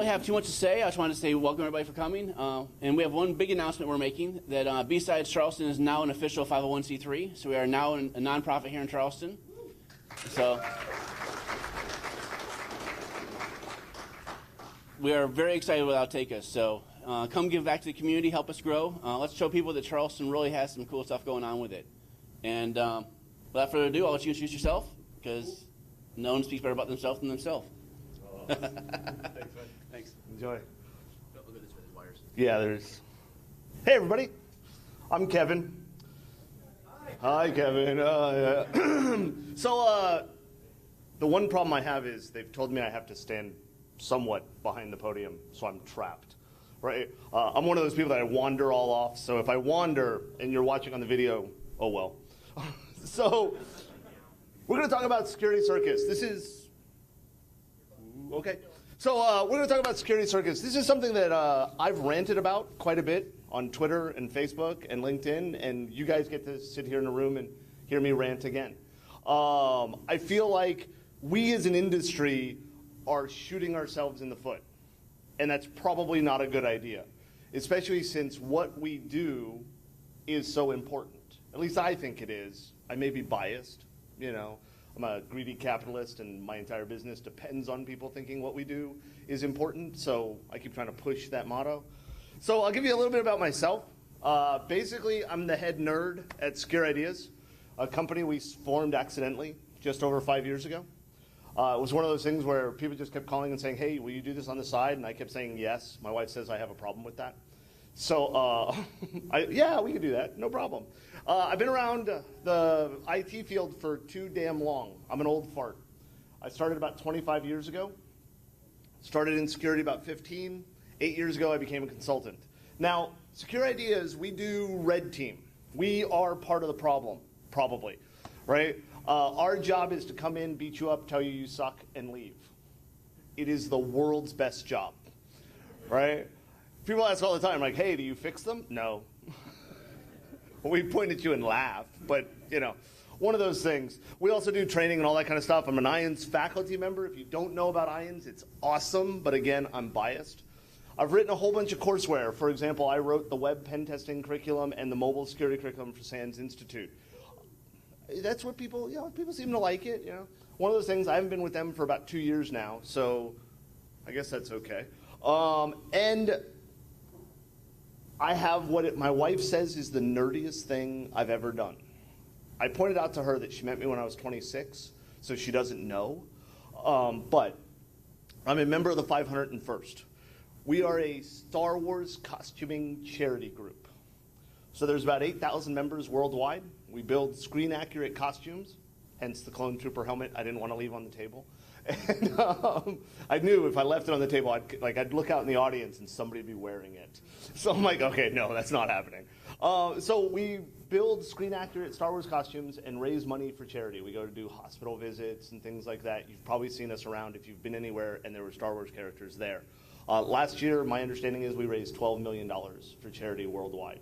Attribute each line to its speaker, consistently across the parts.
Speaker 1: really have too much to say. I just wanted to say welcome everybody for coming. And we have one big announcement we're making, that B-Sides Charleston is now an official 501c3. So we are now a nonprofit here in Charleston. So we are very excited where that'll take us. So come give back to the community, help us grow. Let's show people that Charleston really has some cool stuff going on with it. And without further ado, I'll let you introduce yourself, because no one speaks better about themselves than themselves.
Speaker 2: Thanks, man.
Speaker 1: Thanks.
Speaker 2: Enjoy.
Speaker 1: We'll go this way, there's wires.
Speaker 2: Yeah, there's. Hey, everybody. I'm Kevin. Hi, Kevin. Yeah. So, the one problem I have is they've told me I have to stand somewhat behind the podium, so I'm trapped. Right? I'm one of those people that I wander all off. So if I wander and you're watching on the video, oh well. So we're going to talk about Security Circus. This is okay. So we're going to talk about Security Circus. This is something that I've ranted about quite a bit on Twitter and Facebook and LinkedIn, and you guys get to sit here in a room and hear me rant again. I feel like we as an industry are shooting ourselves in the foot, and that's probably not a good idea, especially since what we do is so important. At least I think it is. I may be biased, you know. I'm a greedy capitalist, and my entire business depends on people thinking what we do is important, so I keep trying to push that motto. So I'll give you a little bit about myself. Basically, I'm the head nerd at Secure Ideas, a company we formed accidentally just over 5 years ago. It was one of those things where people just kept calling and saying, hey, will you do this on the side? And I kept saying yes. My wife says I have a problem with that. So, yeah, we can do that. No problem. I've been around the IT field for too damn long. I'm an old fart. I started about 25 years ago. Started in security about 15. 8 years ago, I became a consultant. Now, Secure Ideas, we do red team. We are part of the problem, probably, right? Our job is to come in, beat you up, tell you you suck, and leave. It is the world's best job, right? People ask all the time, like, hey, do you fix them? No. We point at you and laugh, but, you know, one of those things. We also do training and all that kind of stuff. I'm an IONS faculty member. If you don't know about IONS, it's awesome, but again, I'm biased. I've written a whole bunch of courseware. For example, I wrote the web pen testing curriculum and the mobile security curriculum for SANS Institute. That's what people, you know, people seem to like it, you know. One of those things, I haven't been with them for about 2 years now, so I guess that's okay. And I have what my wife says is the nerdiest thing I've ever done. I pointed out to her that she met me when I was 26, so she doesn't know. But I'm a member of the 501st. We are a Star Wars costuming charity group. So there's about 8,000 members worldwide. We build screen-accurate costumes, hence the clone trooper helmet I didn't want to leave on the table. And I knew if I left it on the table, I'd look out in the audience and somebody would be wearing it. So I'm like, okay, no, that's not happening. So we build screen-accurate Star Wars costumes and raise money for charity. We go to do hospital visits and things like that. You've probably seen us around if you've been anywhere and there were Star Wars characters there. Last year, my understanding is we raised $12 million for charity worldwide.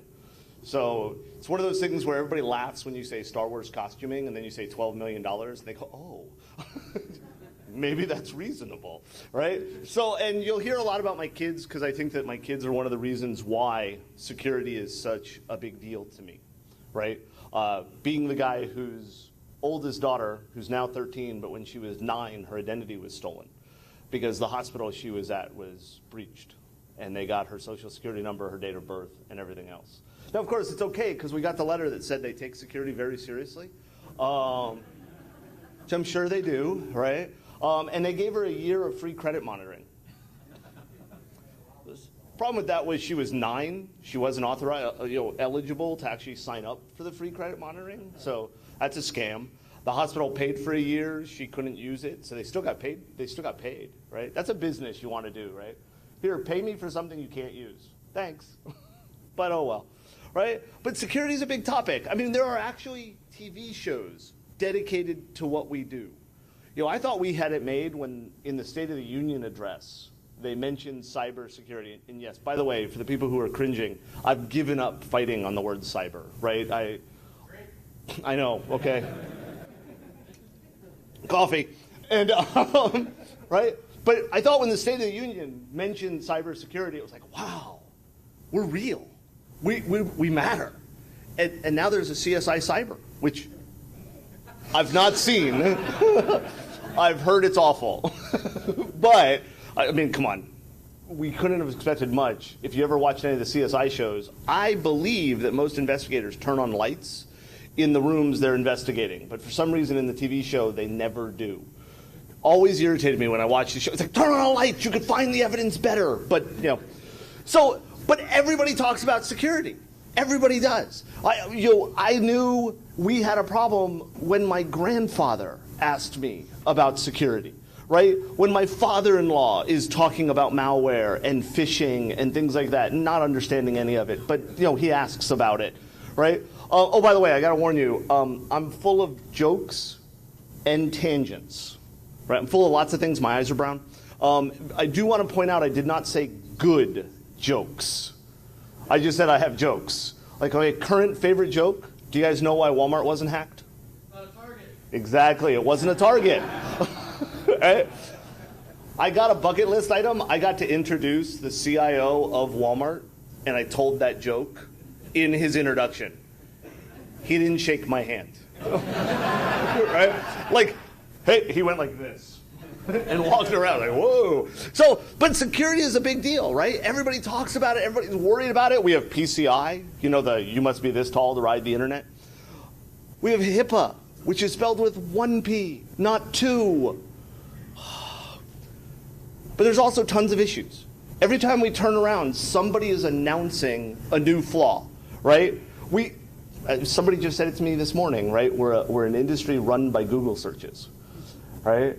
Speaker 2: So it's one of those things where everybody laughs when you say Star Wars costuming and then you say $12 million and they go, oh, maybe that's reasonable, right? So, and you'll hear a lot about my kids because I think that my kids are one of the reasons why security is such a big deal to me, right? Being the guy whose oldest daughter, who's now 13, but when she was 9, her identity was stolen because the hospital she was at was breached and they got her social security number, her date of birth, and everything else. Now, of course, it's okay because we got the letter that said they take security very seriously, which I'm sure they do, right? And they gave her a year of free credit monitoring. The problem with that was she was 9. She wasn't authorized, eligible to actually sign up for the free credit monitoring. So that's a scam. The hospital paid for a year. She couldn't use it, so they still got paid. They still got paid, right? That's a business you want to do, right? Here, pay me for something you can't use. Thanks. But oh well, right? But security is a big topic. I mean, there are actually TV shows dedicated to what we do. You know, I thought we had it made when in the State of the Union address, they mentioned cybersecurity. And yes, by the way, for the people who are cringing, I've given up fighting on the word cyber, right? I know, okay. Coffee. And, right? But I thought when the State of the Union mentioned cybersecurity, it was like, wow, we're real. We matter. And now there's a CSI Cyber, which I've not seen. I've heard it's awful. But, I mean, come on. We couldn't have expected much. If you ever watched any of the CSI shows, I believe that most investigators turn on lights in the rooms they're investigating. But for some reason in the TV show, they never do. Always irritated me when I watch the show. It's like, turn on a light, you could find the evidence better. But, you know, but everybody talks about security. Everybody does. I knew we had a problem when my grandfather asked me about security, right? When my father-in-law is talking about malware and phishing and things like that, not understanding any of it, but, you know, he asks about it, right? Oh, by the way, I got to warn you, I'm full of jokes and tangents, right? I'm full of lots of things. My eyes are brown. I do want to point out I did not say good jokes. I just said I have jokes. Like, okay, current favorite joke. Do you guys know why Walmart wasn't hacked?
Speaker 3: Not a Target.
Speaker 2: Exactly. It wasn't a Target. Right? I got a bucket list item. I got to introduce the CIO of Walmart, and I told that joke in his introduction. He didn't shake my hand. Right? Like, hey, he went like this. And walked around like, whoa. So, but security is a big deal, right? Everybody talks about it. Everybody's worried about it. We have PCI, you know, you must be this tall to ride the internet. We have HIPAA, which is spelled with one P, not two. But there's also tons of issues. Every time we turn around, somebody is announcing a new flaw, right? Somebody just said it to me this morning, right? We're an industry run by Google searches, right?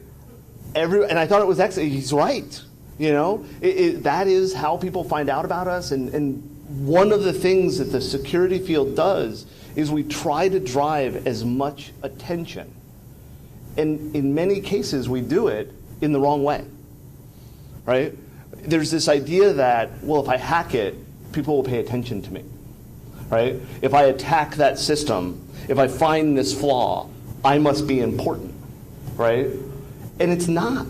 Speaker 2: And I thought it was excellent. He's right. You know, that is how people find out about us. And one of the things that the security field does is we try to drive as much attention. And in many cases, we do it in the wrong way, right? There's this idea that, well, if I hack it, people will pay attention to me, right? If I attack that system, if I find this flaw, I must be important, right? And it's not.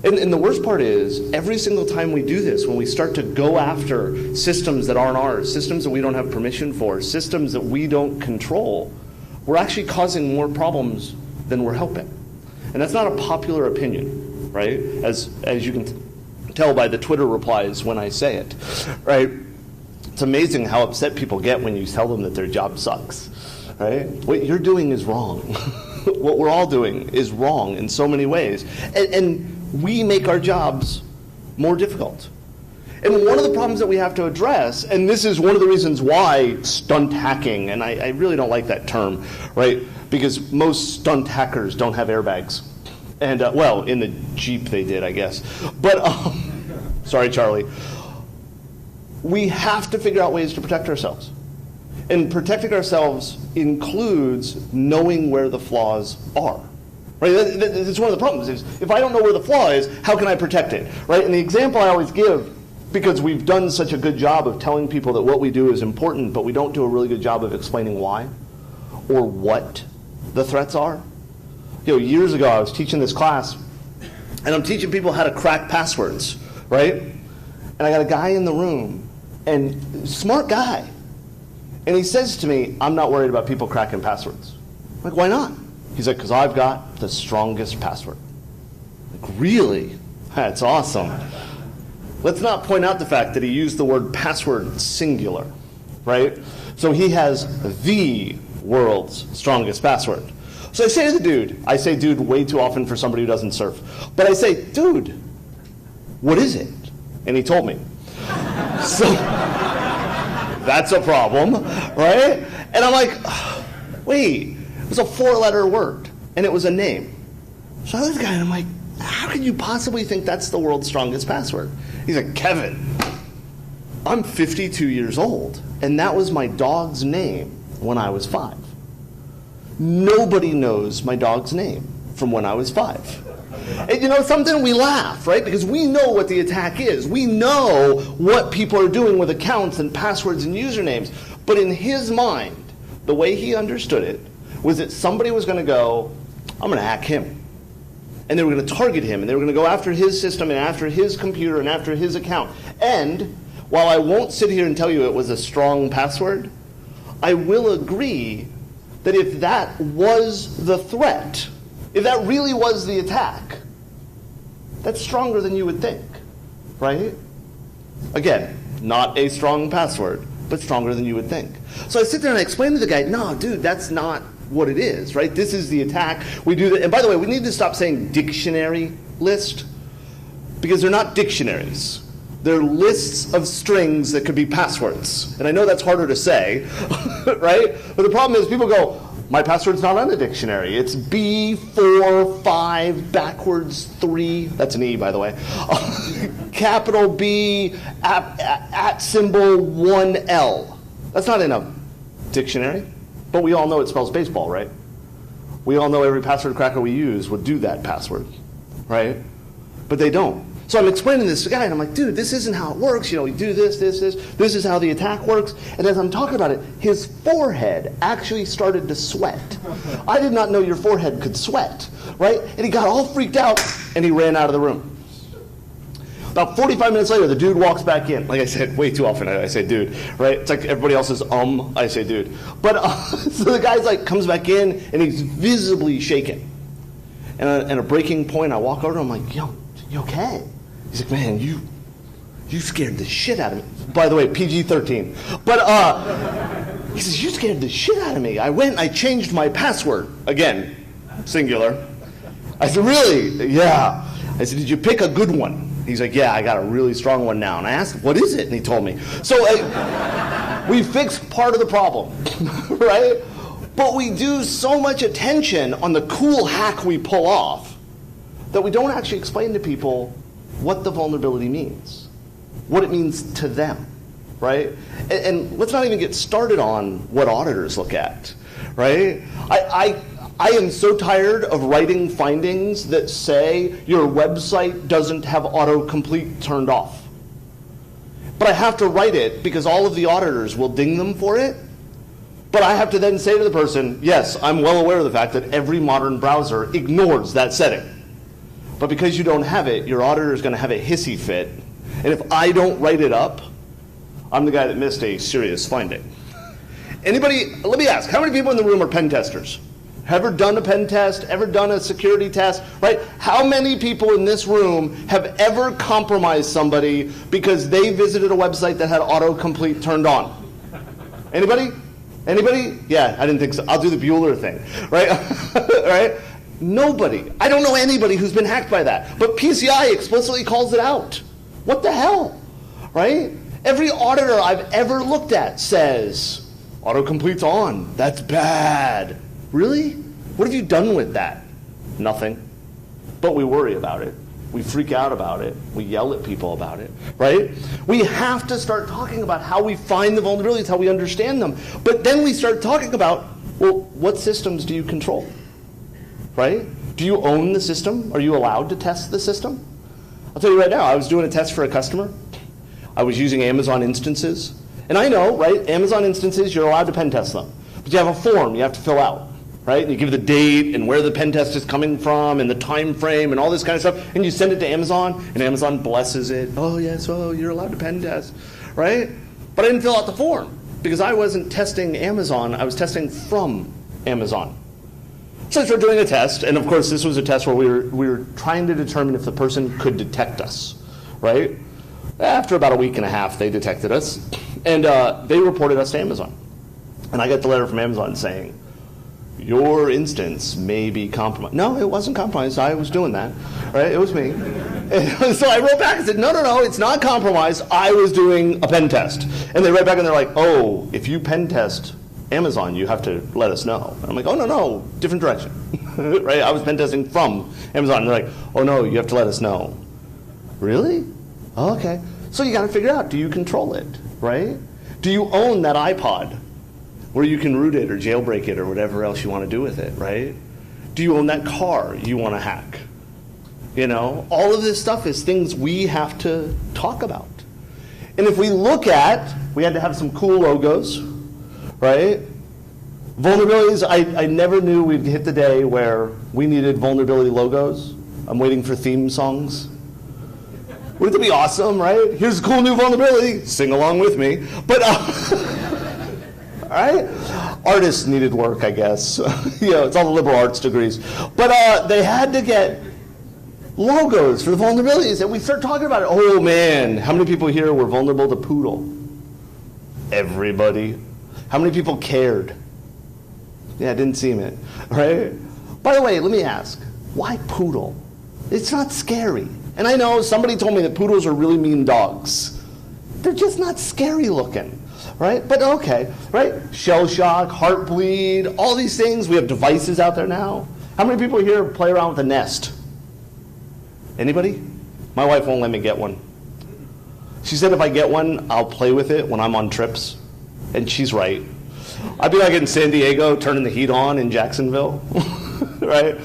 Speaker 2: And the worst part is, every single time we do this, when we start to go after systems that aren't ours, systems that we don't have permission for, systems that we don't control, we're actually causing more problems than we're helping. And that's not a popular opinion, right? As you can tell by the Twitter replies when I say it, right? It's amazing how upset people get when you tell them that their job sucks, right? What you're doing is wrong. What we're all doing is wrong in so many ways. And we make our jobs more difficult. And one of the problems that we have to address, and this is one of the reasons why stunt hacking, and I really don't like that term, right? Because most stunt hackers don't have airbags. And, well, in the Jeep they did, I guess. But, sorry, Charlie. We have to figure out ways to protect ourselves. And protecting ourselves includes knowing where the flaws are. Right? That's one of the problems is if I don't know where the flaw is, how can I protect it? Right? And the example I always give, because we've done such a good job of telling people that what we do is important, but we don't do a really good job of explaining why or what the threats are. You know, years ago I was teaching this class, and I'm teaching people how to crack passwords, right? And I got a guy in the room, and smart guy. And he says to me, I'm not worried about people cracking passwords. I'm like, why not? He's like, because I've got the strongest password. I'm like, really? That's awesome. Let's not point out the fact that he used the word password singular, right? So he has the world's strongest password. So I say to the dude, I say dude way too often for somebody who doesn't surf, but I say, dude, what is it? And he told me. So that's a problem, right? And I'm like, wait, it was a 4-letter word, and it was a name. So I look at the guy, and I'm like, how could you possibly think that's the world's strongest password? He's like, Kevin, I'm 52 years old, and that was my dog's name when I was 5. Nobody knows my dog's name from when I was 5. And you know something? We laugh, right? Because we know what the attack is. We know what people are doing with accounts and passwords and usernames. But in his mind, the way he understood it was that somebody was going to go, I'm going to hack him. and they were going to target him, and they were going to go after his system and after his computer and after his account. And while I won't sit here and tell you it was a strong password, I will agree that if that was the threat, if that really was the attack, that's stronger than you would think, right? Again, not a strong password, but stronger than you would think. So I sit there and I explain to the guy, no, dude, that's not what it is, right? This is the attack. We do that. And by the way, we need to stop saying dictionary list, because they're not dictionaries. They're lists of strings that could be passwords. And I know that's harder to say, right? But the problem is people go, my password's not on a dictionary. It's B45 backwards 3. That's an E, by the way. Capital B at symbol 1L. That's not in a dictionary. But we all know it spells baseball, right? We all know every password cracker we use would do that password, right? But they don't. So I'm explaining this to the guy, and I'm like, dude, this isn't how it works. You know, we do this. This is how the attack works. And as I'm talking about it, his forehead actually started to sweat. I did not know your forehead could sweat, right? And he got all freaked out, and he ran out of the room. About 45 minutes later, the dude walks back in. Like I said, way too often I say dude, right? It's like everybody else says I say dude. But so the guy's like comes back in, and he's visibly shaken. And at a breaking point, I walk over to him, I'm like, yo, you okay? He's like, man, you scared the shit out of me. By the way, PG-13. But he says, you scared the shit out of me. I went and I changed my password. Again, singular. I said, really? Yeah. I said, did you pick a good one? He's like, yeah, I got a really strong one now. And I asked, what is it? And he told me. So we fixed part of the problem, right? But we do so much attention on the cool hack we pull off that we don't actually explain to people what the vulnerability means, what it means to them, right? And let's not even get started on what auditors look at, right? I am so tired of writing findings that say your website doesn't have autocomplete turned off. But I have to write it because all of the auditors will ding them for it. But I have to then say to the person, yes, I'm well aware of the fact that every modern browser ignores that setting. But because you don't have it, your auditor is going to have a hissy fit. And if I don't write it up, I'm the guy that missed a serious finding. Anybody, let me ask, how many people in the room are pen testers? Ever done a pen test? Ever done a security test? Right? How many people in this room have ever compromised somebody because they visited a website that had autocomplete turned on? Anybody? Anybody? Yeah, I didn't think so. I'll do the Bueller thing, right? Right? Nobody. I don't know anybody who's been hacked by that. But PCI explicitly calls it out. What the hell? Right? Every auditor I've ever looked at says, autocomplete's on. That's bad. Really? What have you done with that? Nothing. But we worry about it. We freak out about it. We yell at people about it, right? We have to start talking about how we find the vulnerabilities, how we understand them. But then we start talking about, well, what systems do you control? Right? Do you own the system? Are you allowed to test the system? I'll tell you right now, I was doing a test for a customer. I was using Amazon instances. And I know, right, Amazon instances, you're allowed to pen test them. But you have a form you have to fill out, right? And you give the date and where the pen test is coming from and the time frame and all this kind of stuff. And you send it to Amazon, and Amazon blesses it. Oh, yes, oh, you're allowed to pen test, right? But I didn't fill out the form because I wasn't testing Amazon. I was testing from Amazon. So I started doing a test, and of course this was a test where we were trying to determine if the person could detect us, right? After about a week and a half, they detected us, and they reported us to Amazon. And I got the letter from Amazon saying, your instance may be compromised. No, it wasn't compromised. I was doing that, right? It was me. And so I wrote back and said, no, it's not compromised. I was doing a pen test. And they wrote back and they're like, oh, if you pen test Amazon, you have to let us know. And I'm like, oh, no, different direction, right? I was pen testing from Amazon. And they're like, oh, no, you have to let us know. Really? Oh, okay. So you got to figure out, do you control it, right? Do you own that iPod where you can root it or jailbreak it or whatever else you want to do with it, right? Do you own that car you want to hack? You know, all of this stuff is things we have to talk about. And if we look at, we had to have some cool logos, right? Vulnerabilities, I never knew we'd hit the day where we needed vulnerability logos. I'm waiting for theme songs. Wouldn't it be awesome, right? Here's a cool new vulnerability. Sing along with me. But, all right? Artists needed work, I guess. It's all the liberal arts degrees. But they had to get logos for the vulnerabilities, and we start talking about it. Oh, man, how many people here were vulnerable to Poodle? Everybody. How many people cared? Yeah, I didn't see it, right? By the way, let me ask, why Poodle? It's not scary. And I know somebody told me that poodles are really mean dogs. They're just not scary looking, right? But okay, right? Shell shock, heartbleed, all these things. We have devices out there now. How many people here play around with a Nest? Anybody? My wife won't let me get one. She said if I get one, I'll play with it when I'm on trips. And she's right. I'd be like in San Diego turning the heat on in Jacksonville, right?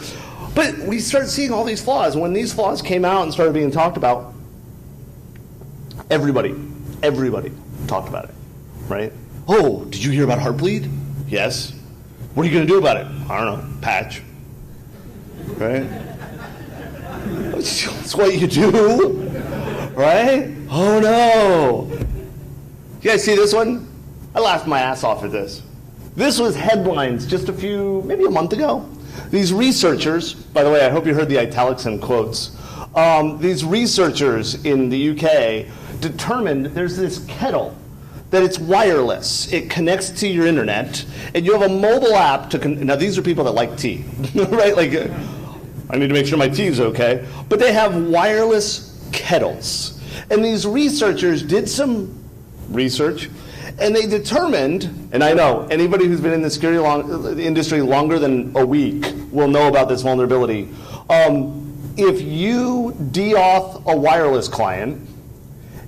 Speaker 2: But we started seeing all these flaws. When these flaws came out and started being talked about, everybody talked about it, right? Oh, did you hear about Heartbleed? Yes. What are you going to do about it? I don't know, patch, right? That's what you do, right? Oh no. You guys see this one? I laughed my ass off at this. This was headlines just maybe a month ago. These researchers, by the way, I hope you heard the italics and quotes. These researchers in the UK determined there's this kettle that it's wireless. It connects to your internet, and you have a mobile app to. Now these are people that like tea, right? Like, I need to make sure my tea is okay. But they have wireless kettles, and these researchers did some research. And they determined, and I know anybody who's been in the security industry longer than a week will know about this vulnerability. If you de-auth a wireless client,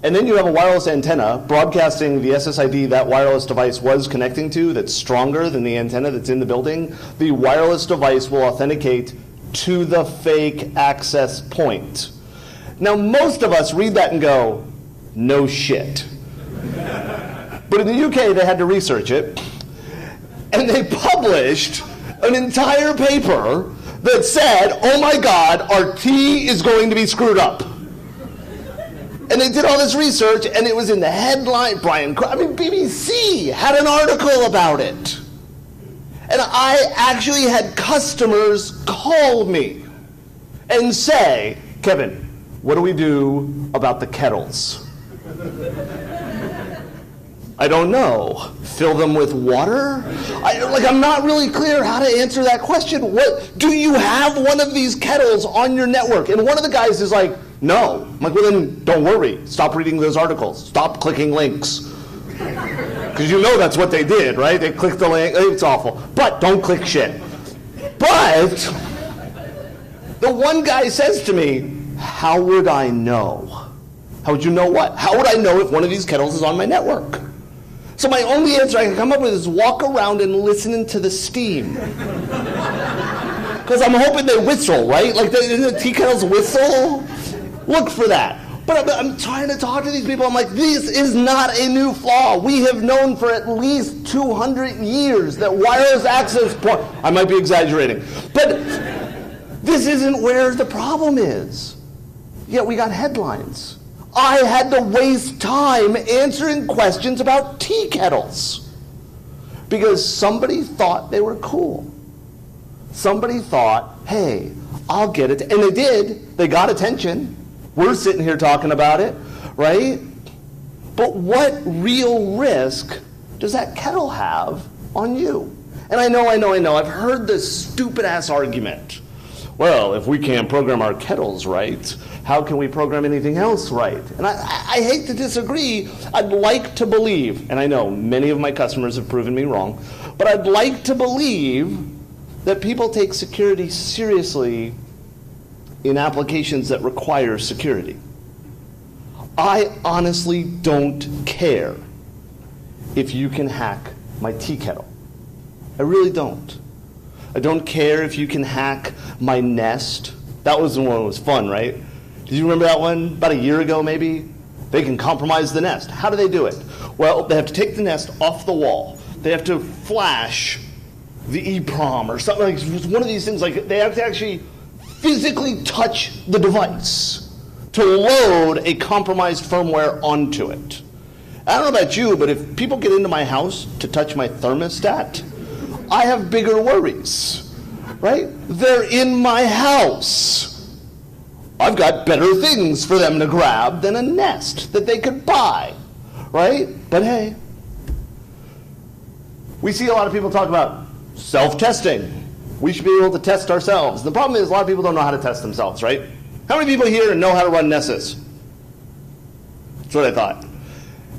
Speaker 2: and then you have a wireless antenna broadcasting the SSID that wireless device was connecting to that's stronger than the antenna that's in the building, the wireless device will authenticate to the fake access point. Now, most of us read that and go, no shit. But in the UK, they had to research it, and they published an entire paper that said, oh my God, our tea is going to be screwed up. And they did all this research, and it was in the headline. BBC had an article about it. And I actually had customers call me and say, Kevin, what do we do about the kettles? I don't know. Fill them with water? I'm not really clear how to answer that question. What do you have one of these kettles on your network? And one of the guys is like, no. I'm like, well then, don't worry. Stop reading those articles. Stop clicking links. Because you know that's what they did, right? They clicked the link. It's awful. But don't click shit. But the one guy says to me, how would I know? How would you know what? How would I know if one of these kettles is on my network? So my only answer I can come up with is walk around and listen to the steam. Because I'm hoping they whistle, right? Like the tea kettles whistle? Look for that. But I'm trying to talk to these people. I'm like, this is not a new flaw. We have known for at least 200 years that wireless access point, I might be exaggerating, but this isn't where the problem is. Yet we got headlines. I had to waste time answering questions about tea kettles because somebody thought they were cool. Somebody thought, hey, I'll get it. And they did. They got attention. We're sitting here talking about it, right? But what real risk does that kettle have on you? And I know. I've heard this stupid-ass argument. Well, if we can't program our kettles right, how can we program anything else right? And I hate to disagree. I'd like to believe, and I know many of my customers have proven me wrong, but I'd like to believe that people take security seriously in applications that require security. I honestly don't care if you can hack my tea kettle. I really don't. I don't care if you can hack my Nest. That was the one that was fun, right? Did you remember that one? About a year ago, maybe? They can compromise the Nest. How do they do it? Well, they have to take the Nest off the wall. They have to flash the EEPROM or something like one of these things. Like they have to actually physically touch the device to load a compromised firmware onto it. I don't know about you, but if people get into my house to touch my thermostat, I have bigger worries, right? They're in my house. I've got better things for them to grab than a Nest that they could buy, right? But hey, we see a lot of people talk about self-testing. We should be able to test ourselves. The problem is a lot of people don't know how to test themselves, right? How many people here know how to run Nessus? That's what I thought.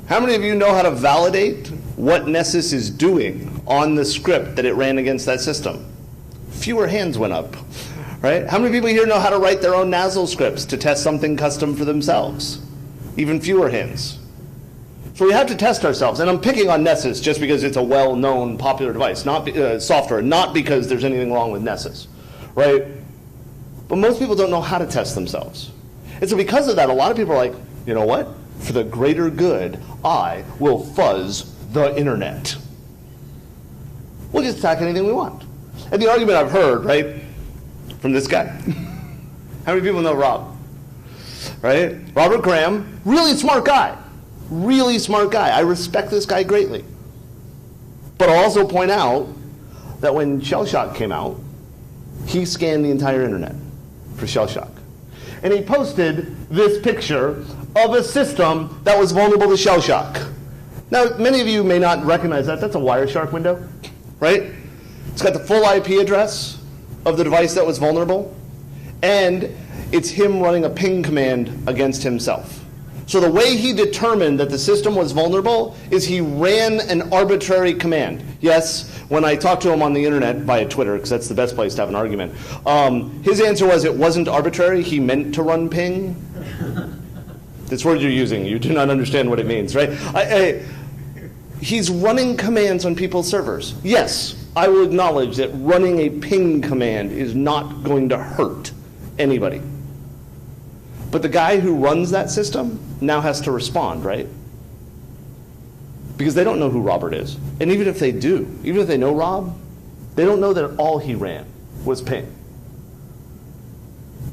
Speaker 2: How many of you know how to validate what Nessus is doing on the script that it ran against that system? Fewer hands went up, right? How many people here know how to write their own Nazzle scripts to test something custom for themselves? Even fewer hands. So we have to test ourselves, and I'm picking on Nessus just because it's a well-known, popular device, not software, not because there's anything wrong with Nessus, right? But most people don't know how to test themselves. And so because of that, a lot of people are like, you know what? For the greater good, I will fuzz the internet. We'll just attack anything we want. And the argument I've heard, right, from this guy. How many people know Rob? Right? Robert Graham, really smart guy. Really smart guy. I respect this guy greatly. But I'll also point out that when Shell Shock came out, he scanned the entire internet for Shell Shock. And he posted this picture of a system that was vulnerable to Shell Shock. Now, many of you may not recognize that. That's a Wireshark window, right? It's got the full IP address of the device that was vulnerable, and it's him running a ping command against himself. So the way he determined that the system was vulnerable is he ran an arbitrary command. Yes, when I talked to him on the internet via Twitter, because that's the best place to have an argument, his answer was it wasn't arbitrary, he meant to run ping. This word you're using, you do not understand what it means, right? He's running commands on people's servers. Yes, I will acknowledge that running a ping command is not going to hurt anybody. But the guy who runs that system now has to respond, right? Because they don't know who Robert is. And even if they do, even if they know Rob, they don't know that all he ran was ping.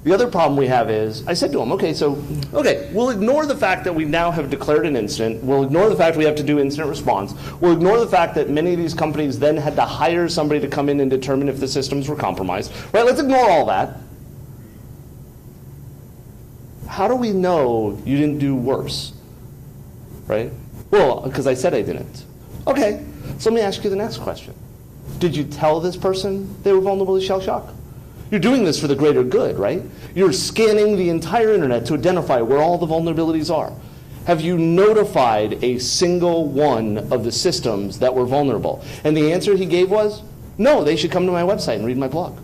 Speaker 2: The other problem we have is, I said to him, okay, we'll ignore the fact that we now have declared an incident. We'll ignore the fact we have to do incident response. We'll ignore the fact that many of these companies then had to hire somebody to come in and determine if the systems were compromised. Right, let's ignore all that. How do we know you didn't do worse? Right? Well, because I said I didn't. Okay, so let me ask you the next question. Did you tell this person they were vulnerable to shell shock? You're doing this for the greater good, right? You're scanning the entire internet to identify where all the vulnerabilities are. Have you notified a single one of the systems that were vulnerable? And the answer he gave was, no, they should come to my website and read my blog.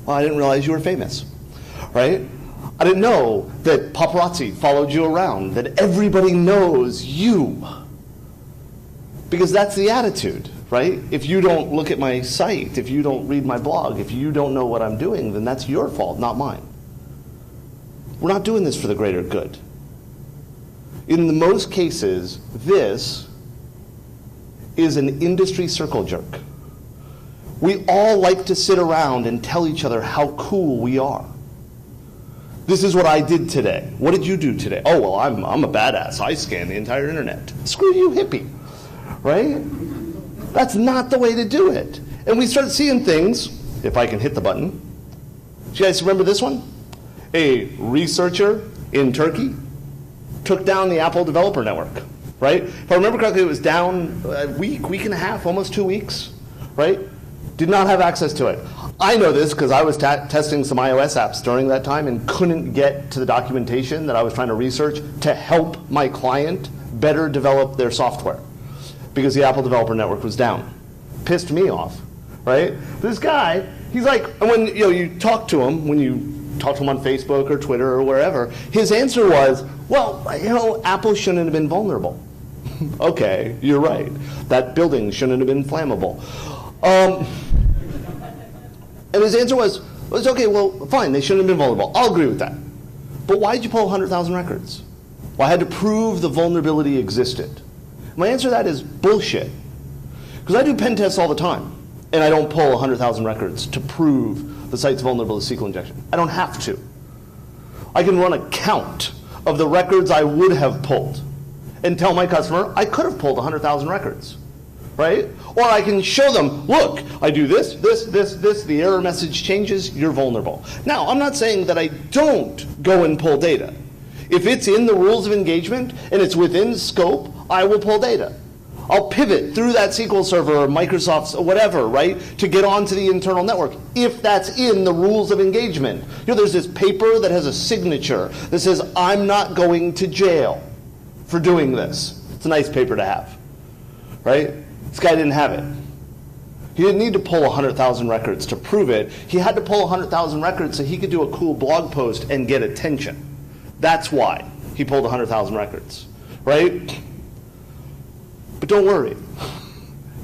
Speaker 2: Well, I didn't realize you were famous, right? I didn't know that paparazzi followed you around, that everybody knows you. Because that's the attitude, right? If you don't look at my site, if you don't read my blog, if you don't know what I'm doing, then that's your fault, not mine. We're not doing this for the greater good. In the most cases, this is an industry circle jerk. We all like to sit around and tell each other how cool we are. This is what I did today. What did you do today? Oh, well, I'm a badass. I scanned the entire internet. Screw you, hippie, right? That's not the way to do it. And we start seeing things, if I can hit the button. Do you guys remember this one? A researcher in Turkey took down the Apple Developer Network, right? If I remember correctly, it was down a week and a half, almost 2 weeks, right? Did not have access to it. I know this because I was testing some iOS apps during that time and couldn't get to the documentation that I was trying to research to help my client better develop their software because the Apple Developer Network was down. Pissed me off, right? This guy, he's like, and when you talk to him, when you talk to him on Facebook or Twitter or wherever, his answer was, well, Apple shouldn't have been vulnerable. Okay, you're right. That building shouldn't have been flammable. And his answer was, okay, well, fine, they shouldn't have been vulnerable. I'll agree with that. But why did you pull 100,000 records? Well, I had to prove the vulnerability existed. My answer to that is bullshit. Because I do pen tests all the time, and I don't pull 100,000 records to prove the site's vulnerable to SQL injection. I don't have to. I can run a count of the records I would have pulled and tell my customer I could have pulled 100,000 records, right? Or I can show them, look, I do this, the error message changes, you're vulnerable. Now, I'm not saying that I don't go and pull data. If it's in the rules of engagement and it's within scope, I will pull data. I'll pivot through that SQL server or Microsoft's or whatever, right, to get onto the internal network, if that's in the rules of engagement. You know, there's this paper that has a signature that says, I'm not going to jail for doing this. It's a nice paper to have, right? This guy didn't have it. He didn't need to pull 100,000 records to prove it. He had to pull 100,000 records so he could do a cool blog post and get attention. That's why he pulled 100,000 records, right? But don't worry.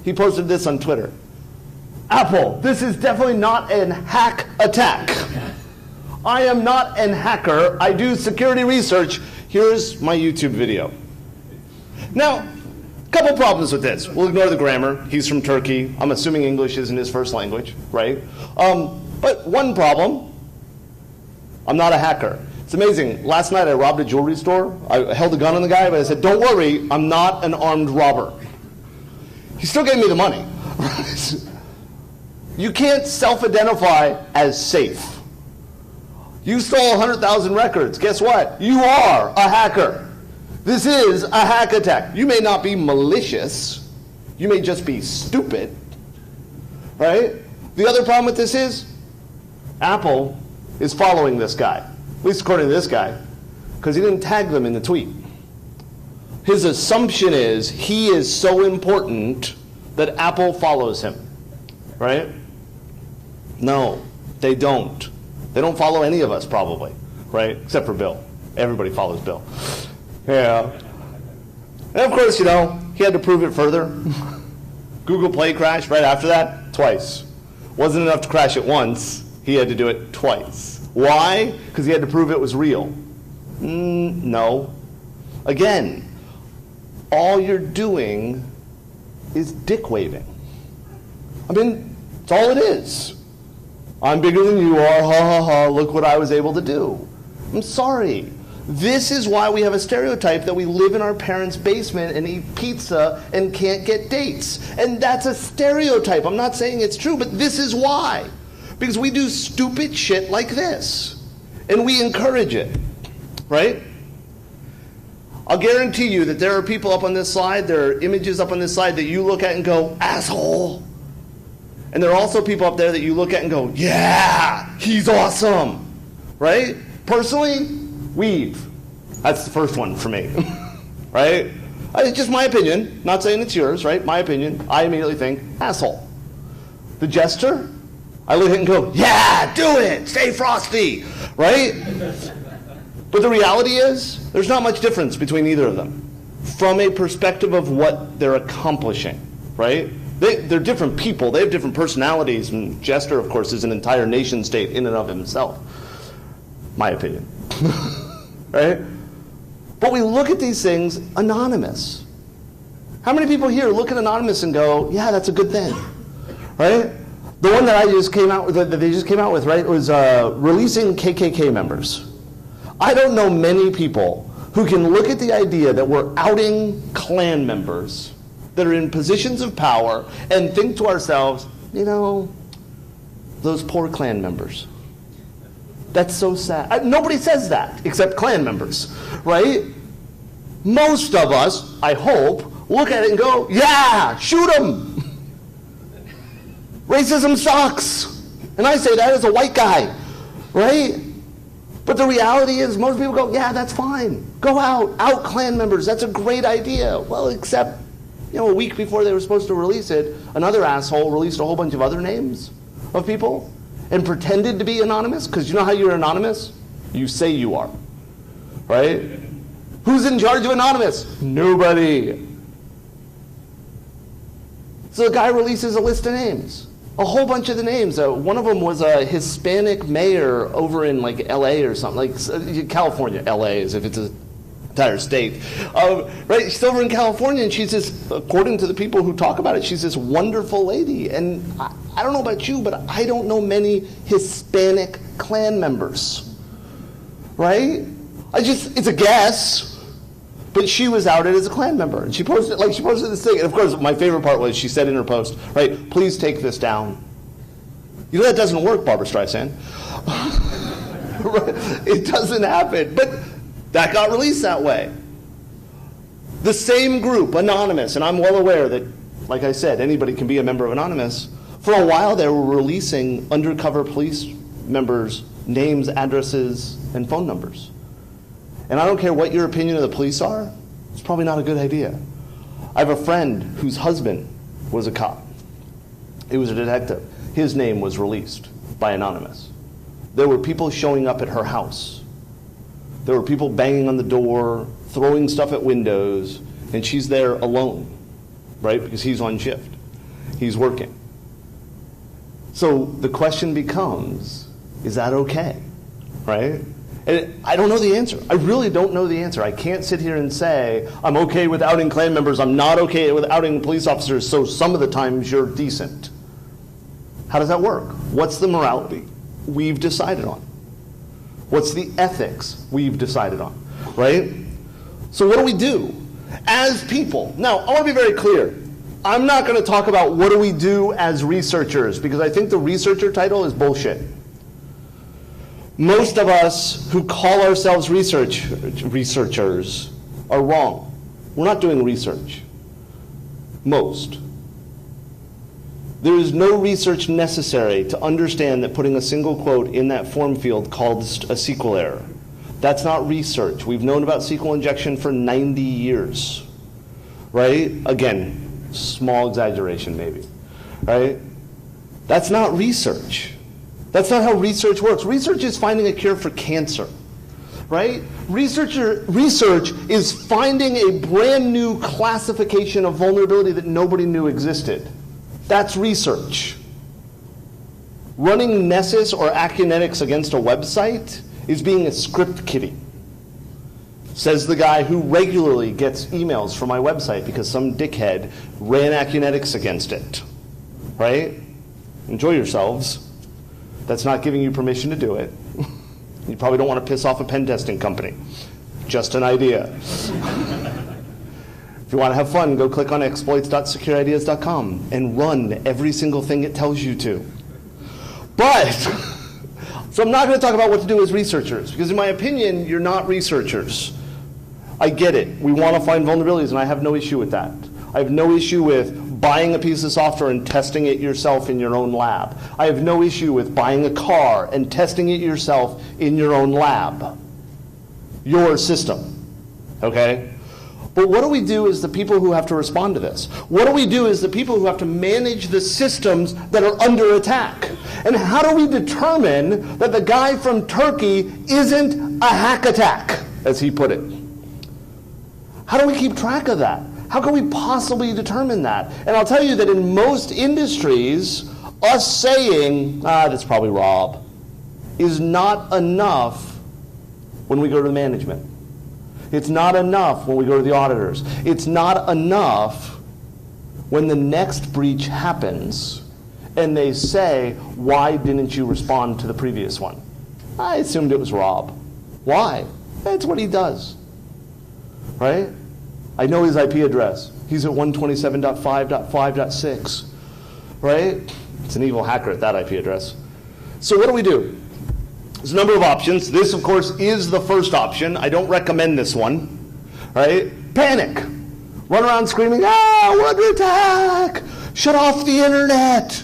Speaker 2: He posted this on Twitter. Apple, this is definitely not an hack attack. I am not an hacker. I do security research. Here's my YouTube video. Now, a couple problems with this. We'll ignore the grammar. He's from Turkey. I'm assuming English isn't his first language, right? But one problem, I'm not a hacker. It's amazing. Last night I robbed a jewelry store. I held a gun on the guy, but I said, don't worry, I'm not an armed robber. He still gave me the money. You can't self-identify as safe. You stole 100,000 records. Guess what? You are a hacker. This is a hack attack. You may not be malicious. You may just be stupid. Right? The other problem with this is Apple is following this guy. At least according to this guy, because he didn't tag them in the tweet. His assumption is he is so important that Apple follows him, right? No, they don't. They don't follow any of us probably, right? Except for Bill. Everybody follows Bill. Yeah. And of course, you know, he had to prove it further. Google Play crashed right after that, twice. Wasn't enough to crash it once. He had to do it twice. Why? Because he had to prove it was real. No. Again, all you're doing is dick waving. I mean, that's all it is. I'm bigger than you are, ha ha ha, look what I was able to do. I'm sorry. This is why we have a stereotype that we live in our parents' basement and eat pizza and can't get dates. And that's a stereotype. I'm not saying it's true, but this is why. Because we do stupid shit like this. And we encourage it. Right? I'll guarantee you that there are people up on this slide, there are images up on this slide that you look at and go, asshole. And there are also people up there that you look at and go, yeah, he's awesome. Right? Personally, weave. That's the first one for me. Right? It's just my opinion. Not saying it's yours, right? My opinion. I immediately think, asshole. The jester, I look at it and go, yeah, do it, stay frosty, right? But the reality is, there's not much difference between either of them from a perspective of what they're accomplishing, right? They're different people, they have different personalities, and Jester, of course, is an entire nation state in and of himself. My opinion, right? But we look at these things anonymous. How many people here look at anonymous and go, yeah, that's a good thing, right? The one that I just came out with, that they just came out with, right, was releasing KKK members. I don't know many people who can look at the idea that we're outing Klan members that are in positions of power and think to ourselves, you know, those poor Klan members. That's so sad. Nobody says that except Klan members, right? Most of us, I hope, look at it and go, yeah, shoot them. Racism sucks. And I say that as a white guy, right? But the reality is most people go, yeah, that's fine. Go out Klan members. That's a great idea. Well, except, you know, a week before they were supposed to release it, another asshole released a whole bunch of other names of people and pretended to be anonymous. Because you know how you're anonymous? You say you are, right? Who's in charge of anonymous? Nobody. So the guy releases a list of names. A whole bunch of the names. One of them was a Hispanic mayor over in like LA or something, like California. LA as if it's an entire state. Right? She's over in California and she's this, according to the people who talk about it, she's this wonderful lady. And I don't know about you, but I don't know many Hispanic Klan members, right? It's a guess, but she was outed as a Klan member, and she posted this thing, and of course, my favorite part was she said in her post, right, please take this down. You know that doesn't work, Barbara Streisand. It doesn't happen, but that got released that way. The same group, Anonymous, and I'm well aware that, like I said, anybody can be a member of Anonymous. For a while, they were releasing undercover police members' names, addresses, and phone numbers. And I don't care what your opinion of the police are, it's probably not a good idea. I have a friend whose husband was a cop. He was a detective. His name was released by Anonymous. There were people showing up at her house. There were people banging on the door, throwing stuff at windows, and she's there alone, right? Because he's on shift. He's working. So the question becomes, is that okay, right? And I don't know the answer. I really don't know the answer. I can't sit here and say, I'm okay with outing Klan members, I'm not okay with outing police officers, so some of the times you're decent. How does that work? What's the morality we've decided on? What's the ethics we've decided on, right? So what do we do as people? Now, I want to be very clear. I'm not going to talk about what do we do as researchers, because I think the researcher title is bullshit. Most of us who call ourselves researchers are wrong. We're not doing research. Most. There is no research necessary to understand that putting a single quote in that form field caused a SQL error. That's not research. We've known about SQL injection for 90 years, right? Again, small exaggeration maybe, right? That's not research. That's not how research works. Research is finding a cure for cancer, right? Research is finding a brand new classification of vulnerability that nobody knew existed. That's research. Running Nessus or Acunetics against a website is being a script kiddie, says the guy who regularly gets emails from my website because some dickhead ran Acunetics against it, right? Enjoy yourselves. That's not giving you permission to do it. You probably don't want to piss off a pen testing company. Just an idea. If you want to have fun, go click on exploits.securideas.com and run every single thing it tells you to. But, so I'm not going to talk about what to do as researchers, because in my opinion, you're not researchers. I get it. We want to find vulnerabilities, and I have no issue with that. I have no issue with buying a piece of software and testing it yourself in your own lab. I have no issue with buying a car and testing it yourself in your own lab. Your system, okay? But what do we do as the people who have to respond to this? What do we do as the people who have to manage the systems that are under attack? And how do we determine that the guy from Turkey isn't a hack attack, as he put it? How do we keep track of that? How can we possibly determine that? And I'll tell you that in most industries, us saying, that's probably Rob, is not enough when we go to the management. It's not enough when we go to the auditors. It's not enough when the next breach happens and they say, why didn't you respond to the previous one? I assumed it was Rob. Why? That's what he does, right? I know his IP address. He's at 127.5.5.6, right? It's an evil hacker at that IP address. So what do we do? There's a number of options. This, of course, is the first option. I don't recommend this one, right? Panic. Run around screaming, we're under attack! Shut off the internet!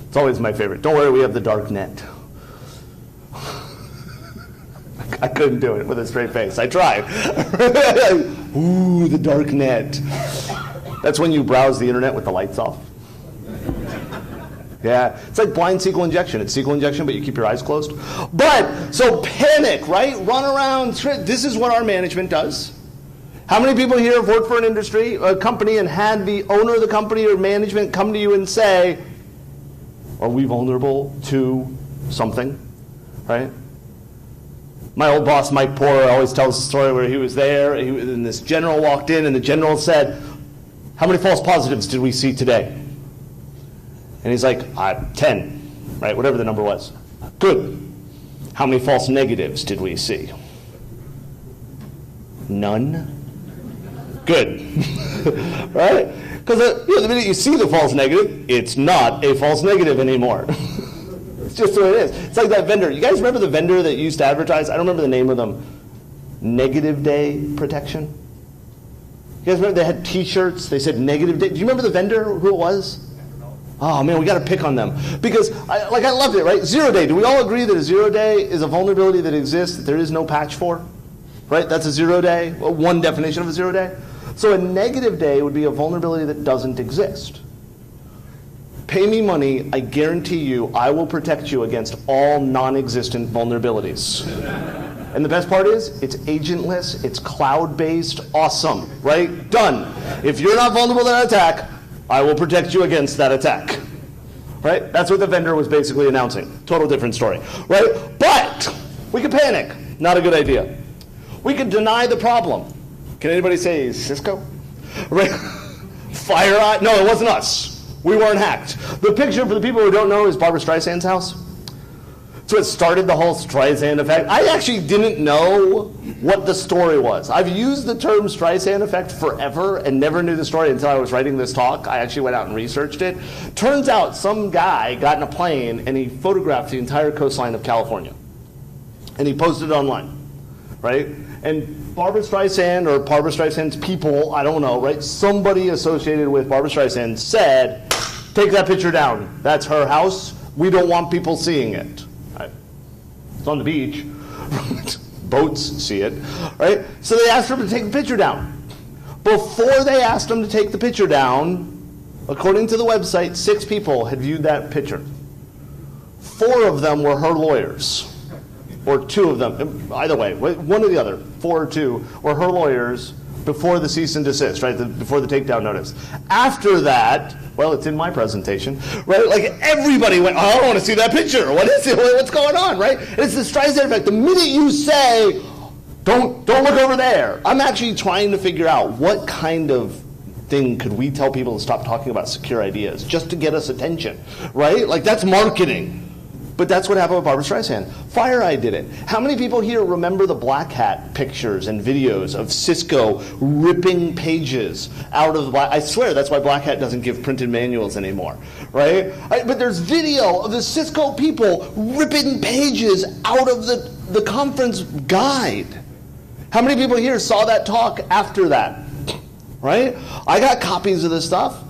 Speaker 2: It's always my favorite. Don't worry, we have the dark net. I couldn't do it with a straight face. I tried. Ooh, the dark net. That's when you browse the internet with the lights off. Yeah, it's like blind SQL injection. It's SQL injection, but you keep your eyes closed. But, so panic, right? Run around. This is what our management does. How many people here have worked for an industry, a company, and had the owner of the company or management come to you and say, are we vulnerable to something, right? My old boss, Mike Porer, always tells the story where he was there, and this general walked in, and the general said, how many false positives did we see today? And he's like, 10, right? Whatever the number was. Good. How many false negatives did we see? None. Good. Right? Because the minute you see the false negative, it's not a false negative anymore. It's just the way it is. It's like that vendor. You guys remember the vendor that used to advertise? I don't remember the name of them. Negative Day Protection? You guys remember they had T-shirts? They said Negative Day. Do you remember the vendor, who it was? Oh, man, we got to pick on them. Because, I loved it, right? 0 day. Do we all agree that a 0 day is a vulnerability that exists that there is no patch for? Right? That's a 0 day. Well, one definition of a 0 day. So a negative day would be a vulnerability that doesn't exist. Pay me money, I guarantee you I will protect you against all non-existent vulnerabilities. And the best part is, it's agentless, it's cloud-based, awesome, right? Done. If you're not vulnerable to that attack, I will protect you against that attack. Right? That's what the vendor was basically announcing. Total different story. Right? But we could panic. Not a good idea. We could deny the problem. Can anybody say Cisco? Right? FireEye? No, it wasn't us. We weren't hacked. The picture, for the people who don't know, is Barbara Streisand's house. So it started the whole Streisand effect. I actually didn't know what the story was. I've used the term Streisand effect forever and never knew the story until I was writing this talk. I actually went out and researched it. Turns out some guy got in a plane and he photographed the entire coastline of California. And he posted it online, right? And Barbara Streisand, or Barbara Streisand's people, I don't know, right? Somebody associated with Barbara Streisand said, take that picture down. That's her house. We don't want people seeing it. It's on the beach. Boats see it, right? So they asked him to take the picture down. Before they asked him to take the picture down, according to the website, 6 people had viewed that picture. 4 of them were her lawyers. Or 2 of them, either way, one or the other, 4 or 2, were her lawyers before the cease and desist, right, before the takedown notice. After that, well, it's in my presentation, right, like everybody went, oh, I don't want to see that picture. What is it? What's going on, right? And it's the Streisand effect. The minute you say, don't look over there, I'm actually trying to figure out what kind of thing could we tell people to stop talking about secure ideas just to get us attention, right? Like, that's marketing. But that's what happened with Barbara Streisand. FireEye did it. How many people here remember the black hat pictures and videos of Cisco ripping pages out of the black? I swear that's why Black Hat doesn't give printed manuals anymore, right? But there's video of the Cisco people ripping pages out of the conference guide. How many people here saw that talk after that, right? I got copies of this stuff.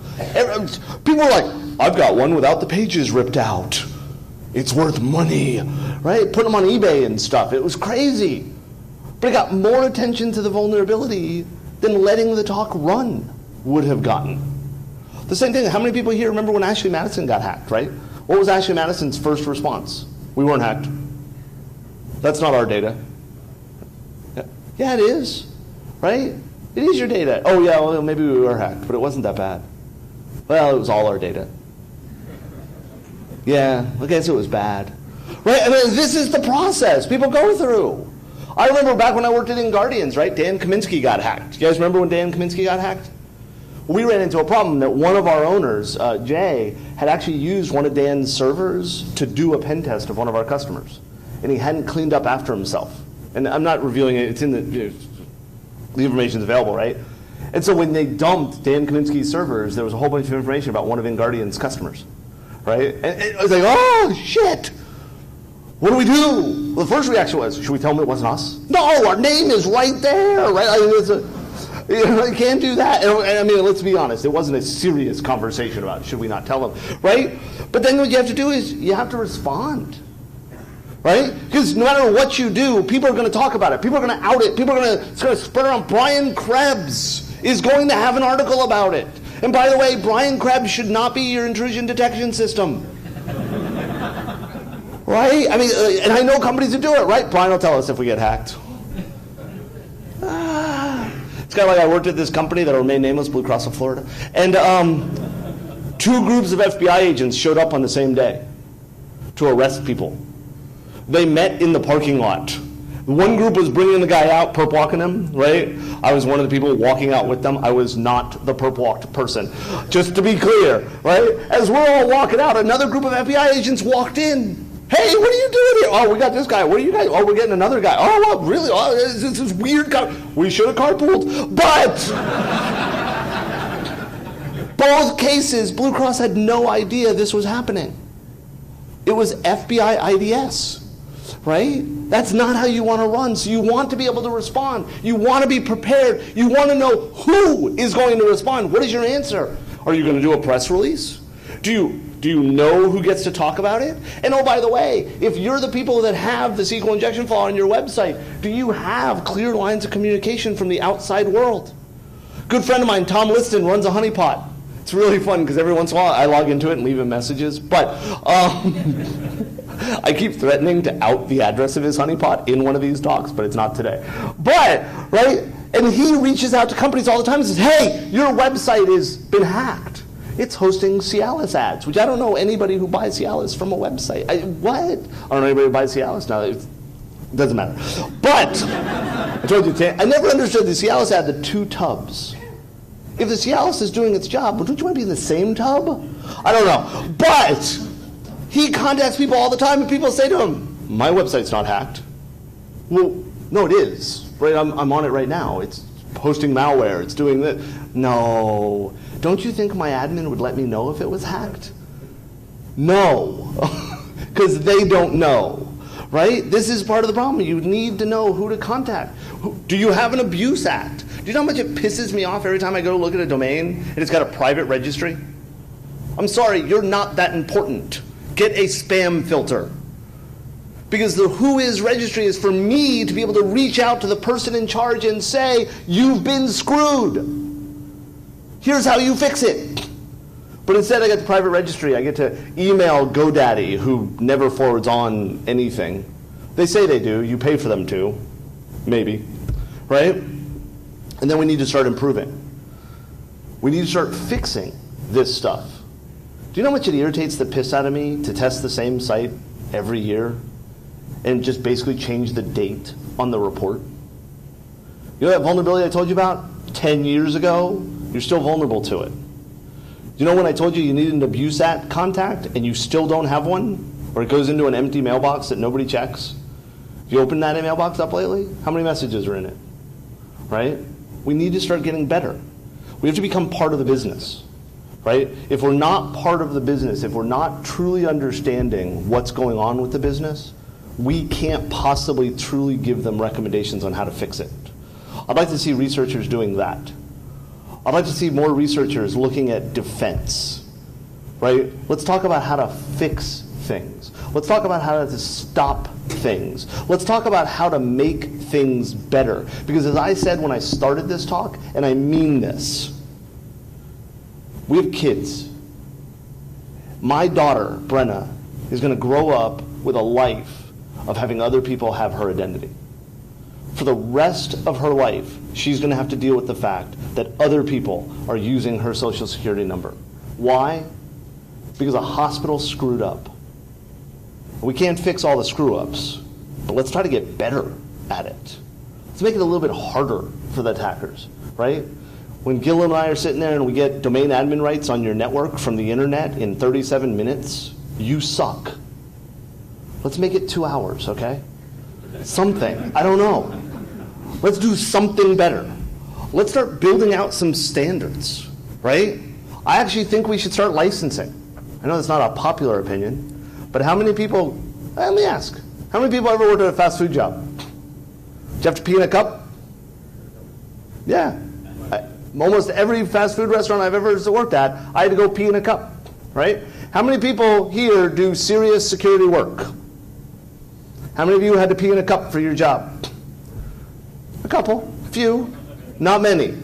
Speaker 2: People were like, I've got one without the pages ripped out. It's worth money, right? Put them on eBay and stuff. It was crazy. But it got more attention to the vulnerability than letting the talk run would have gotten. The same thing, how many people here remember when Ashley Madison got hacked, right? What was Ashley Madison's first response? We weren't hacked. That's not our data. Yeah, it is, right? It is your data. Oh, yeah, well, maybe we were hacked, but it wasn't that bad. Well, it was all our data. Yeah, I guess it was bad. Right? I mean, this is the process people go through. I remember back when I worked at InGuardians, right? Dan Kaminsky got hacked. You guys remember when Dan Kaminsky got hacked? We ran into a problem that one of our owners, Jay, had actually used one of Dan's servers to do a pen test of one of our customers. And he hadn't cleaned up after himself. And I'm not revealing it. It's in the information's available, right? And so when they dumped Dan Kaminsky's servers, there was a whole bunch of information about one of InGuardian's customers. Right? And I was like, oh, shit. What do we do? Well, the first reaction was, should we tell them it wasn't us? No, our name is right there. Right? I mean, you can't do that. And I mean, let's be honest. It wasn't a serious conversation about should we not tell them. Right? But then what you have to do is you have to respond. Right? Because no matter what you do, people are going to talk about it. People are going to out it. People are going to, it's going to spread around. Brian Krebs is going to have an article about it. And by the way, Brian Krebs should not be your intrusion detection system. Right? I mean, and I know companies that do it, right? Brian will tell us if we get hacked. It's kind of like I worked at this company that will remain nameless, Blue Cross of Florida. And 2 groups of FBI agents showed up on the same day to arrest people. They met in the parking lot. One group was bringing the guy out, perp walking him, right? I was one of the people walking out with them. I was not the perp walked person. Just to be clear, right? As we're all walking out, another group of FBI agents walked in. Hey, what are you doing here? Oh, we got this guy. What are you guys? Oh, we're getting another guy. Oh, what, really? Oh, this is weird. We should have carpooled. But both cases, Blue Cross had no idea this was happening. It was FBI IDS. Right? That's not how you want to run. So you want to be able to respond. You want to be prepared. You want to know who is going to respond. What is your answer? Are you going to do a press release? Do you know who gets to talk about it? And oh, by the way, if you're the people that have the SQL injection flaw on your website, do you have clear lines of communication from the outside world? Good friend of mine, Tom Liston, runs a honeypot. It's really fun because every once in a while I log into it and leave him messages. But I keep threatening to out the address of his honeypot in one of these talks, but it's not today. But, right, and he reaches out to companies all the time and says, hey, your website has been hacked. It's hosting Cialis ads, which I don't know anybody who buys Cialis from a website. What? I don't know anybody who buys Cialis. No, it doesn't matter. But, I told you, I never understood the Cialis ad, the 2 tubs. If the Cialis is doing its job, don't you want to be in the same tub? I don't know. But he contacts people all the time, and people say to him, my website's not hacked. Well, no, it is. Right? I'm on it right now. It's posting malware. It's doing this. No. Don't you think my admin would let me know if it was hacked? No. Because they don't know. Right? This is part of the problem. You need to know who to contact. Do you have an abuse act? Do you know how much it pisses me off every time I go to look at a domain and it's got a private registry? I'm sorry, you're not that important. Get a spam filter. Because the who is registry is for me to be able to reach out to the person in charge and say, you've been screwed. Here's how you fix it. But instead I get the private registry. I get to email GoDaddy, who never forwards on anything. They say they do. You pay for them to. Maybe. Right? And then we need to start improving. We need to start fixing this stuff. Do you know how much it irritates the piss out of me to test the same site every year and just basically change the date on the report? You know that vulnerability I told you about 10 years ago? You're still vulnerable to it. You know when I told you you needed an abuse at contact and you still don't have one? Or it goes into an empty mailbox that nobody checks? Have you opened that mailbox up lately? How many messages are in it? Right? We need to start getting better. We have to become part of the business. Right? If we're not part of the business, if we're not truly understanding what's going on with the business, we can't possibly truly give them recommendations on how to fix it. I'd like to see researchers doing that. I'd like to see more researchers looking at defense. Right? Let's talk about how to fix things. Let's talk about how to stop things. Let's talk about how to make things better. Because as I said when I started this talk, and I mean this, we have kids. My daughter, Brenna, is going to grow up with a life of having other people have her identity. For the rest of her life, she's going to have to deal with the fact that other people are using her social security number. Why? Because a hospital screwed up. We can't fix all the screw-ups, but let's try to get better at it. Let's make it a little bit harder for the attackers, right? When Gil and I are sitting there and we get domain admin rights on your network from the internet in 37 minutes, you suck. Let's make it 2 hours, okay? Something. I don't know. Let's do something better. Let's start building out some standards, right? I actually think we should start licensing. I know that's not a popular opinion, but how many people, let me ask, how many people ever worked at a fast food job? Did you have to pee in a cup? Yeah. Almost every fast food restaurant I've ever worked at, I had to go pee in a cup, right? How many people here do serious security work? How many of you had to pee in a cup for your job? A couple, few, not many,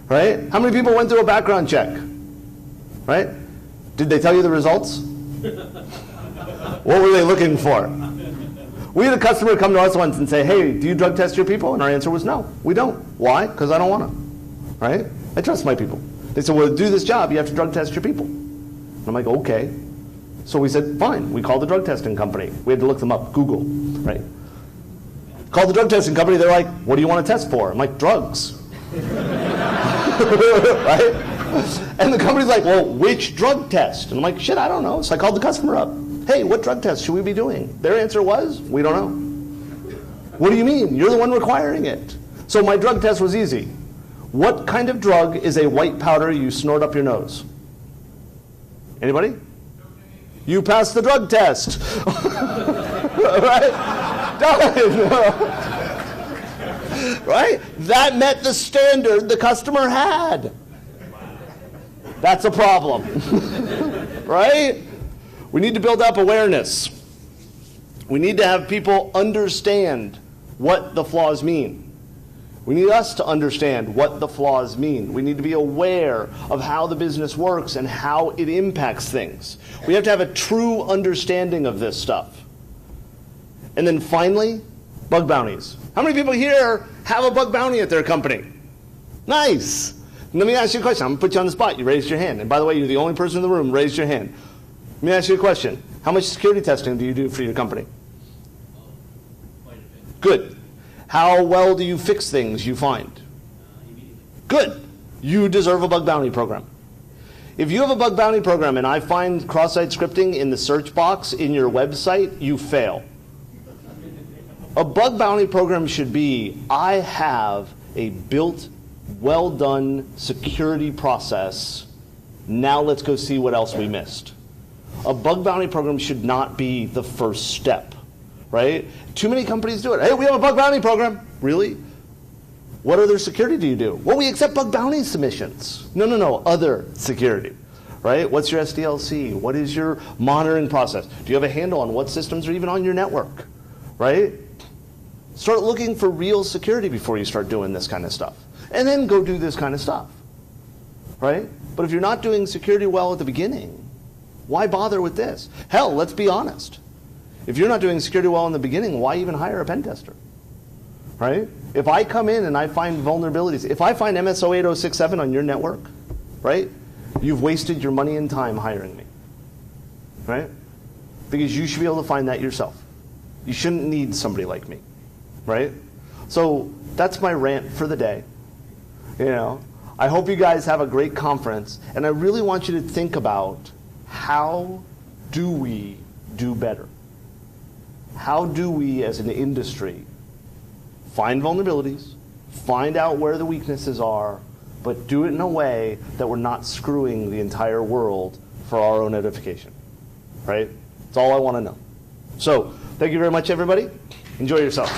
Speaker 2: right? How many people went through a background check, right? Did they tell you the results? What were they looking for? We had a customer come to us once and say, hey, do you drug test your people? And our answer was no, we don't. Why? Because I don't want to. Right? I trust my people. They said, well, to do this job, you have to drug test your people. And I'm like, okay. So we said, fine. We called the drug testing company. We had to look them up, Google, right? Called the drug testing company. They're like, what do you want to test for? I'm like, drugs. Right? And the company's like, well, which drug test? And I'm like, shit, I don't know. So I called the customer up. Hey, what drug test should we be doing? Their answer was, we don't know. What do you mean? You're the one requiring it. So my drug test was easy. What kind of drug is a white powder you snort up your nose? Anybody? You passed the drug test. Right? Done. Right? That met the standard the customer had. That's a problem. Right? We need to build up awareness. We need to have people understand what the flaws mean. We need us to understand what the flaws mean. We need to be aware of how the business works and how it impacts things. We have to have a true understanding of this stuff. And then finally, bug bounties. How many people here have a bug bounty at their company? Nice. Let me ask you a question. I'm going to put you on the spot. You raised your hand. And by the way, you're the only person in the room who raised your hand. Let me ask you a question. How much security testing do you do for your company?
Speaker 1: Quite a bit.
Speaker 2: Good. How well do you fix things you find?
Speaker 1: Immediately.
Speaker 2: Good. You deserve a bug bounty program. If you have a bug bounty program and I find cross-site scripting in the search box in your website, you fail. A bug bounty program should be, I have a built, well-done security process. Now let's go see what else we missed. A bug bounty program should not be the first step. Right? Too many companies do it. Hey, we have a bug bounty program. Really? What other security do you do? Well, we accept bug bounty submissions. No. Other security. Right? What's your SDLC? What is your monitoring process? Do you have a handle on what systems are even on your network? Right? Start looking for real security before you start doing this kind of stuff. And then go do this kind of stuff. Right? But if you're not doing security well at the beginning, why bother with this? Hell, let's be honest. If you're not doing security well in the beginning, why even hire a pen tester? Right? If I come in and I find vulnerabilities, if I find MSO 8067 on your network, right, you've wasted your money and time hiring me. Right? Because you should be able to find that yourself. You shouldn't need somebody like me. Right? So that's my rant for the day. You know, I hope you guys have a great conference, and I really want you to think about how do we do better? How do we, as an industry, find vulnerabilities, find out where the weaknesses are, but do it in a way that we're not screwing the entire world for our own edification? Right? That's all I want to know. So, thank you very much, everybody. Enjoy yourself.